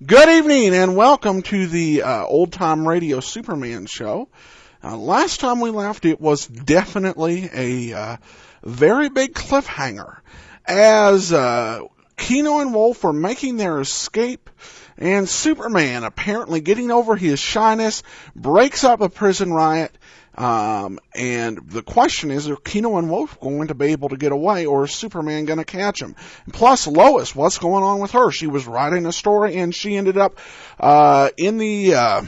Good evening and welcome to the Old Time Radio Superman show. Last time we left, it was definitely a very big cliffhanger as Keno and Wolfe were making their escape, and Superman, apparently getting over his shyness, breaks up a prison riot. And the question is, are Keno and Wolfe going to be able to get away, or is Superman going to catch him? Plus, Lois, what's going on with her? She was writing a story, and she ended up in the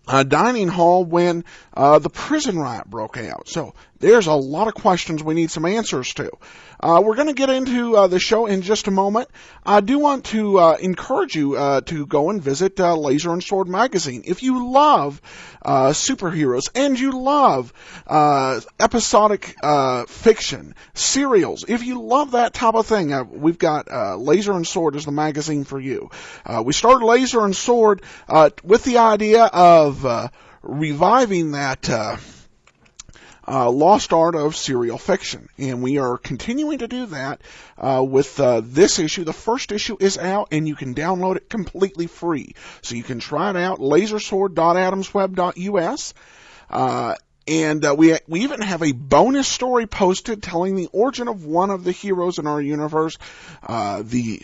dining hall when the prison riot broke out. So there's a lot of questions we need some answers to. We're going to get into the show in just a moment. I do want to encourage you to go and visit Laser and Sword magazine. If you love superheroes and you love episodic fiction, serials, if you love that type of thing, we've got Laser and Sword as the magazine for you. We started Laser and Sword with the idea of reviving that lost art of serial fiction, and we are continuing to do that with this issue. The first issue is out, and you can download it completely free, so you can try it out. lasersword.adamsweb.us. And we even have a bonus story posted telling the origin of one of the heroes in our universe, the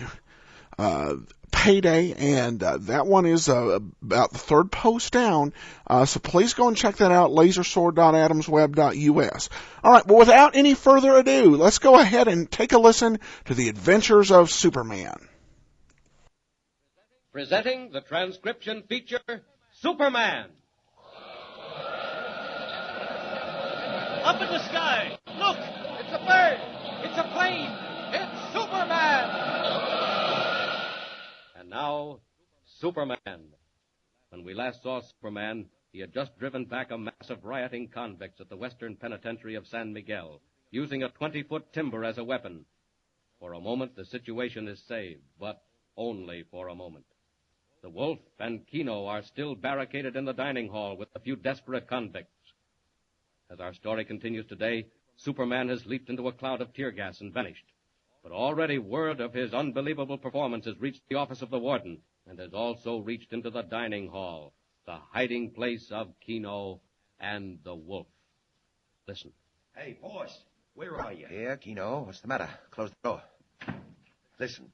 Payday, and that one is about the third post down, so please go and check that out, lasersword.adamsweb.us. Alright, well, without any further ado, let's go ahead and take a listen to the adventures of Superman. Presenting the transcription feature, Superman. Up in the sky, look, it's a bird, it's a plane, it's Superman. And now, Superman. When we last saw Superman, he had just driven back a mass of rioting convicts at the Western Penitentiary of San Miguel, using a 20-foot timber as a weapon. For a moment, the situation is saved, but only for a moment. The Wolf and Keno are still barricaded in the dining hall with a few desperate convicts. As our story continues today, Superman has leaped into a cloud of tear gas and vanished. But already word of his unbelievable performance has reached the office of the warden and has also reached into the dining hall, the hiding place of Keno and the Wolf. Listen. Hey, boss, where are you? Here, Keno. What's the matter? Close the door. Listen,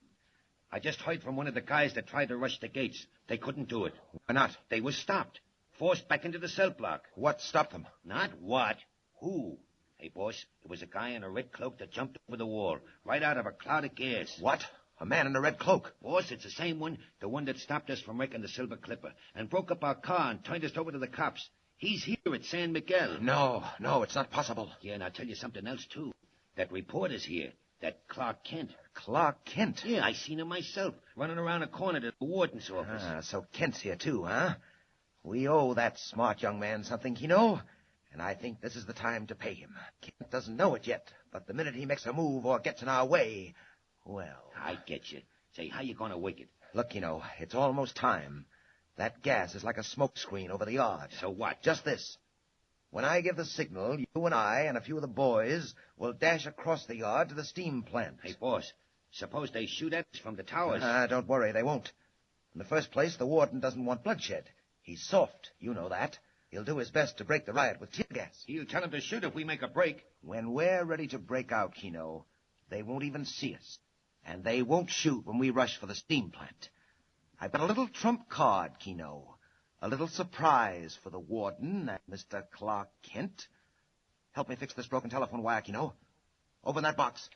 I just heard from one of the guys that tried to rush the gates. They couldn't do it. Why not? They were stopped. Forced back into the cell block. What stopped them? Not what. Who? Hey, boss, it was a guy in a red cloak that jumped over the wall, right out of a cloud of gas. What? A man in a red cloak? Boss, it's the same one, the one that stopped us from wrecking the Silver Clipper, and broke up our car and turned us over to the cops. He's here at San Miguel. No, it's not possible. Yeah, and I'll tell you something else, too. That reporter's here, that Clark Kent. Clark Kent? Yeah, I seen him myself, running around a corner to the warden's office. So Kent's here, too, huh? We owe that smart young man something, Keno. And I think this is the time to pay him. Kent doesn't know it yet, but the minute he makes a move or gets in our way, well... I get you. Say, how you gonna wake it? Look, it's almost time. That gas is like a smoke screen over the yard. So what? Just this. When I give the signal, you and I and a few of the boys will dash across the yard to the steam plant. Hey, boss, suppose they shoot at us from the towers. Don't worry, they won't. In the first place, the warden doesn't want bloodshed. He's soft, you know that. He'll do his best to break the riot with tear gas. He'll tell him to shoot if we make a break. When we're ready to break out, Keno, they won't even see us. And they won't shoot when we rush for the steam plant. I've got a little trump card, Keno. A little surprise for the warden and Mr. Clark Kent. Help me fix this broken telephone wire, Keno. Open that box.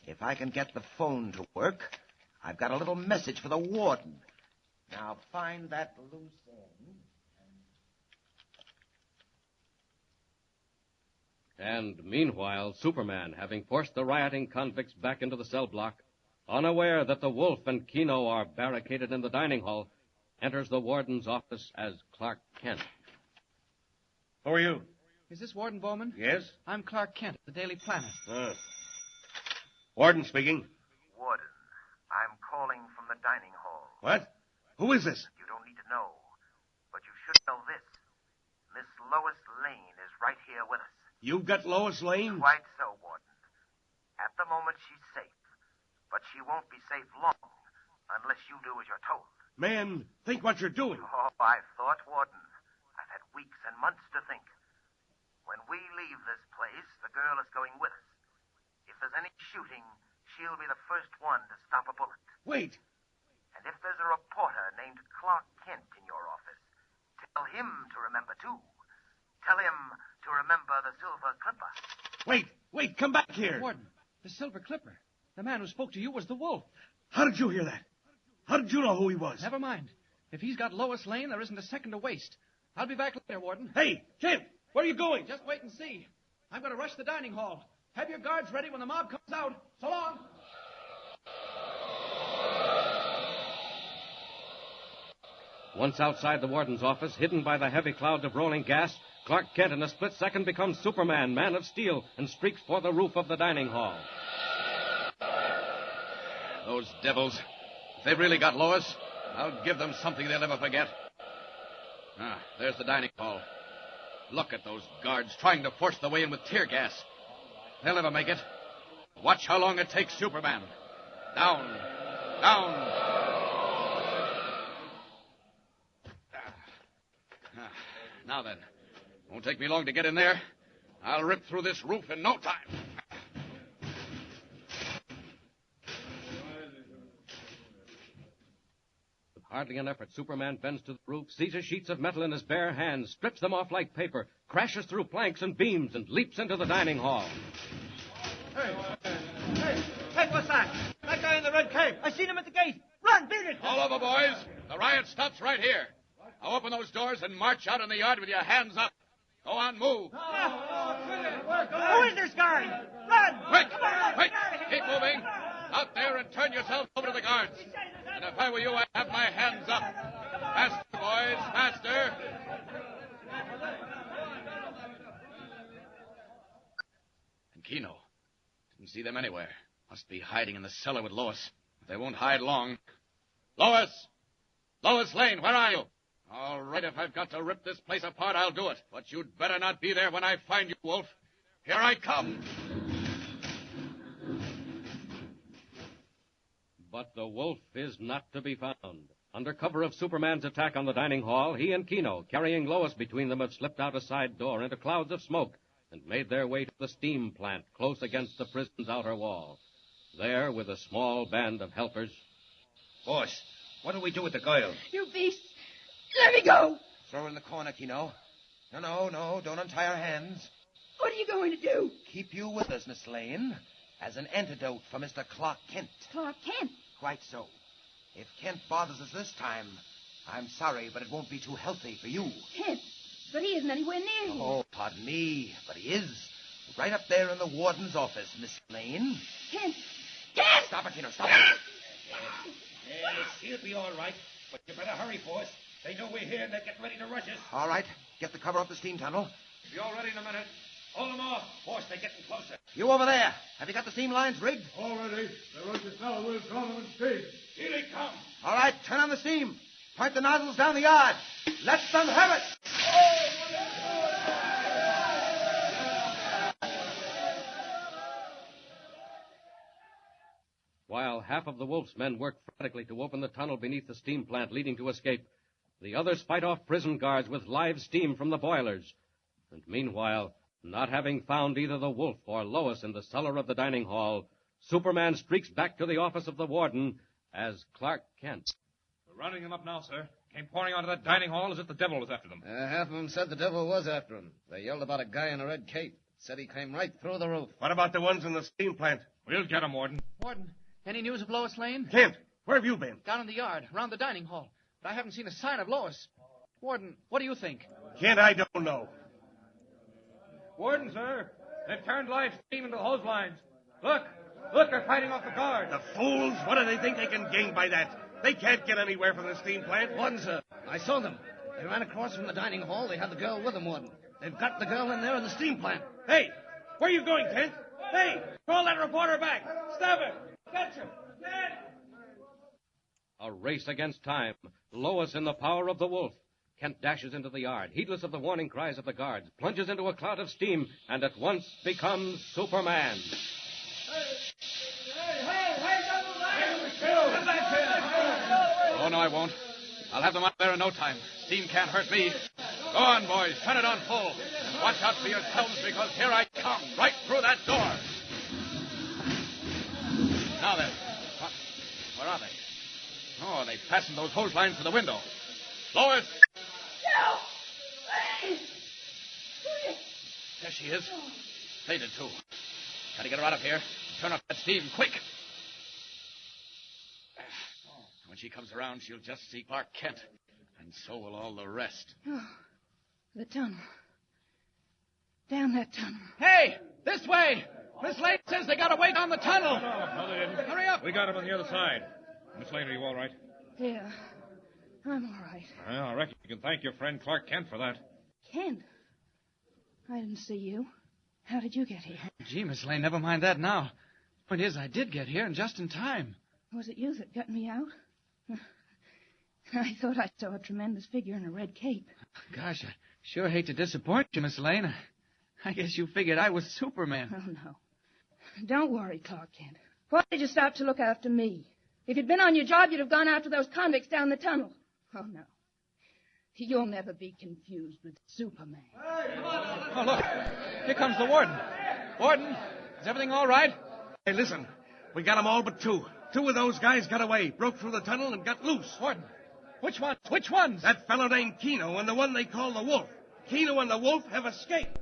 If I can get the phone to work, I've got a little message for the warden. Now find that loose end. And meanwhile, Superman, having forced the rioting convicts back into the cell block, unaware that the Wolf and Keno are barricaded in the dining hall, enters the warden's office as Clark Kent. Who are you? Is this Warden Bowman? Yes? I'm Clark Kent, the Daily Planet. Warden speaking. Warden, I'm calling from the dining hall. What? Who is this? You don't need to know, but you should know this. Miss Lois Lane is right here with us. You've got Lois Lane? Quite so, Warden. At the moment, she's safe, but she won't be safe long. Unless you do as you're told. Man, think what you're doing. Oh, I've thought, Warden. I've had weeks and months to think. When we leave this place, the girl is going with us. If there's any shooting, she'll be the first one to stop a bullet. Wait. And if there's a reporter named Clark Kent in your office, tell him to remember, too. Tell him to remember the Silver Clipper. Wait, come back here. Warden, the Silver Clipper. The man who spoke to you was the Wolf. How did you hear that? How did you know who he was? Never mind. If he's got Lois Lane, there isn't a second to waste. I'll be back later, Warden. Hey, Kent, where are you going? Just wait and see. I'm going to rush the dining hall. Have your guards ready when the mob comes out. So long. Once outside the warden's office, hidden by the heavy clouds of rolling gas, Clark Kent in a split second becomes Superman, Man of Steel, and streaks for the roof of the dining hall. Those devils. If they've really got Lois, I'll give them something they'll never forget. Ah, there's the dining hall. Look at those guards trying to force their way in with tear gas. They'll never make it. Watch how long it takes Superman. Down. Now then, won't take me long to get in there. I'll rip through this roof in no time. With hardly an effort, Superman bends to the roof, seizes sheets of metal in his bare hands, strips them off like paper, crashes through planks and beams, and leaps into the dining hall. Hey, what's that? That guy in the red cape. I seen him at the gate. Run, beat it! All over, boys. The riot stops right here. Now open those doors and march out in the yard with your hands up. Go on, move. Who is this guy? Run! Quick! Keep moving. Out there and turn yourselves over to the guards. And if I were you, I'd have my hands up. Faster, boys, faster. And Keno. Didn't see them anywhere. Must be hiding in the cellar with Lois. They won't hide long. Lois! Lois Lane, where are you? All right, if I've got to rip this place apart, I'll do it. But you'd better not be there when I find you, Wolf. Here I come. But the Wolf is not to be found. Under cover of Superman's attack on the dining hall, he and Keno, carrying Lois between them, have slipped out a side door into clouds of smoke and made their way to the steam plant close against the prison's outer wall. There, with a small band of helpers... Boss, what do we do with the girl? You beast! Let me go! Throw her in the corner, Keno. No, don't untie her hands. What are you going to do? Keep you with us, Miss Lane, as an antidote for Mr. Clark Kent. Clark Kent? Quite so. If Kent bothers us this time, I'm sorry, but it won't be too healthy for you. Kent? But he isn't anywhere near here. Oh, pardon me, but he is. Right up there in the warden's office, Miss Lane. Kent! Kent! Stop it, Keno, stop it. She'll be all right, but you better hurry, boss. They know we're here and they're getting ready to rush us. All right, get the cover off the steam tunnel. Be all ready in a minute. Hold them off. Boss, they're getting closer. You over there. Have you got the steam lines rigged? All ready. The rush is now. We'll draw them in speed. Here they come. All right, turn on the steam. Point the nozzles down the yard. Let them have it. While half of the Wolf's men work frantically to open the tunnel beneath the steam plant leading to escape, the others fight off prison guards with live steam from the boilers. And meanwhile, not having found either the Wolf or Lois in the cellar of the dining hall, Superman streaks back to the office of the warden as Clark Kent. They're rounding them up now, sir. Came pouring onto that dining hall as if the devil was after them. Half of them said the devil was after them. They yelled about a guy in a red cape. Said he came right through the roof. What about the ones in the steam plant? We'll get them, Warden. Warden, any news of Lois Lane? Kent, where have you been? Down in the yard, around the dining hall. But I haven't seen a sign of Lois. Warden, what do you think? Kent, I don't know. Warden, sir, they've turned live steam into hose lines. Look, they're fighting off the guard. The fools! What do they think they can gain by that? They can't get anywhere from the steam plant. One, sir. I saw them. They ran across from the dining hall. They had the girl with them, Warden. They've got the girl in there in the steam plant. Hey, where are you going, Kent? Hey, call that reporter back. Stop it. Catch him. A race against time. Lois in the power of the Wolf. Kent dashes into the yard, heedless of the warning cries of the guards, plunges into a cloud of steam, and at once becomes Superman. Hey, come back here! Oh, no, I won't. I'll have them out there in no time. Steam can't hurt me. Go on, boys. Turn it on full. And watch out for yourselves, because here I come, right through that door. Now then. What? Where are they? Oh, they fastened those hose lines to the window. Lois! No! There she is. They did, too. Gotta get her out of here. Turn off that steam, quick. When she comes around, she'll just see Clark Kent. And so will all the rest. Oh, the tunnel. Down that tunnel. Hey, this way! Miss Lane says they got away down the tunnel. No, they didn't. Hurry up. We got him on the other side. Miss Lane, are you all right? Yeah, I'm all right. Well, I reckon you can thank your friend Clark Kent for that. Kent? I didn't see you. How did you get here? Gee, Miss Lane, never mind that now. Point is, I did get here, and just in time. Was it you that got me out? I thought I saw a tremendous figure in a red cape. Gosh, I sure hate to disappoint you, Miss Lane. I guess you figured I was Superman. Oh, no. Don't worry, Clark Kent. Why did you stop to look after me? If you'd been on your job, you'd have gone after those convicts down the tunnel. Oh, no. You'll never be confused with Superman. Oh, look. Here comes the warden. Warden, is everything all right? Hey, listen. We got them all but two. Two of those guys got away, broke through the tunnel, and got loose. Warden, which ones? Which ones? That fellow named Keno and the one they call the Wolf. Keno and the Wolf have escaped.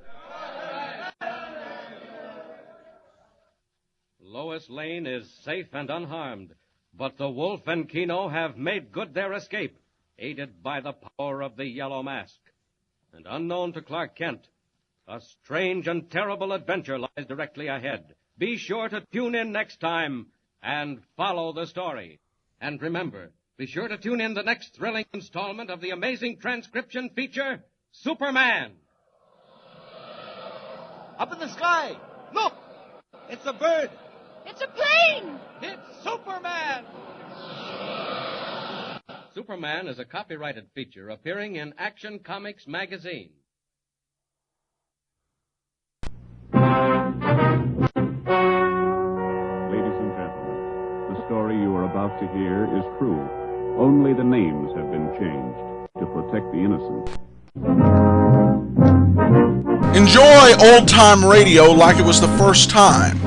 Lois Lane is safe and unharmed, but the Wolf and Keno have made good their escape, aided by the power of the Yellow Mask. And unknown to Clark Kent, a strange and terrible adventure lies directly ahead. Be sure to tune in next time and follow the story. And remember, be sure to tune in the next thrilling installment of the amazing transcription feature, Superman. Up in the sky. Look! It's a bird. It's a plane! It's Superman! Superman is a copyrighted feature appearing in Action Comics magazine. Ladies and gentlemen, the story you are about to hear is true. Only the names have been changed to protect the innocent. Enjoy old-time radio like it was the first time.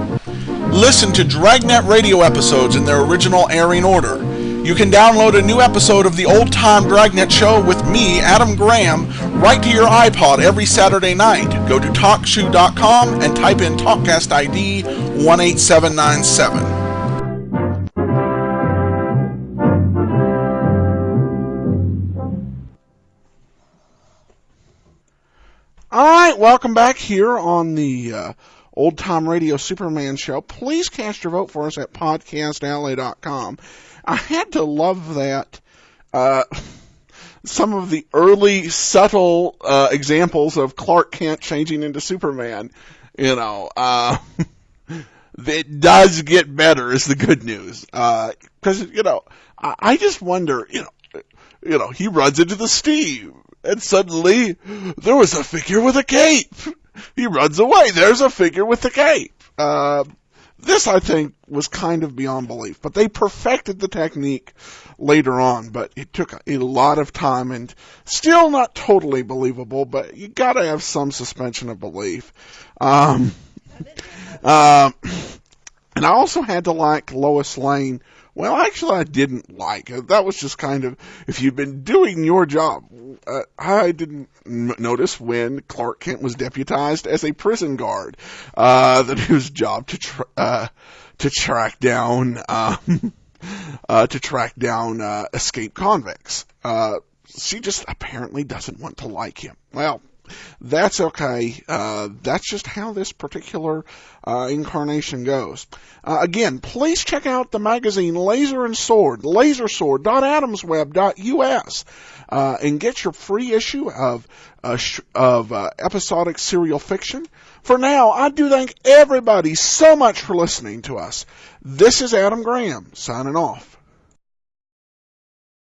Listen to Dragnet radio episodes in their original airing order. You can download a new episode of the Old Time Dragnet Show with me, Adam Graham, right to your iPod every Saturday night. Go to TalkShoe.com and type in TalkCast ID 18797. All right, welcome back here on the Old Time Radio Superman show. Please cast your vote for us at podcastalley.com. I had to love that some of the early subtle examples of Clark Kent changing into Superman, it does get better is the good news. Because, I just wonder, he runs into the steam. And suddenly, there was a figure with a cape. He runs away. There's a figure with a cape. This, I think, was kind of beyond belief. But they perfected the technique later on. But it took a lot of time and still not totally believable. But you got to have some suspension of belief. And I also had to like Lois Lane. Well, actually, I didn't like it. That was just kind of, if you've been doing your job. I didn't notice when Clark Kent was deputized as a prison guard, that his job to track down escaped convicts. She just apparently doesn't want to like him. Well, that's okay. That's just how this particular incarnation goes. Again, please check out the magazine Laser and Sword, lasersword.adamsweb.us, and get your free issue of episodic serial fiction. For now, I do thank everybody so much for listening to us. This is Adam Graham, signing off.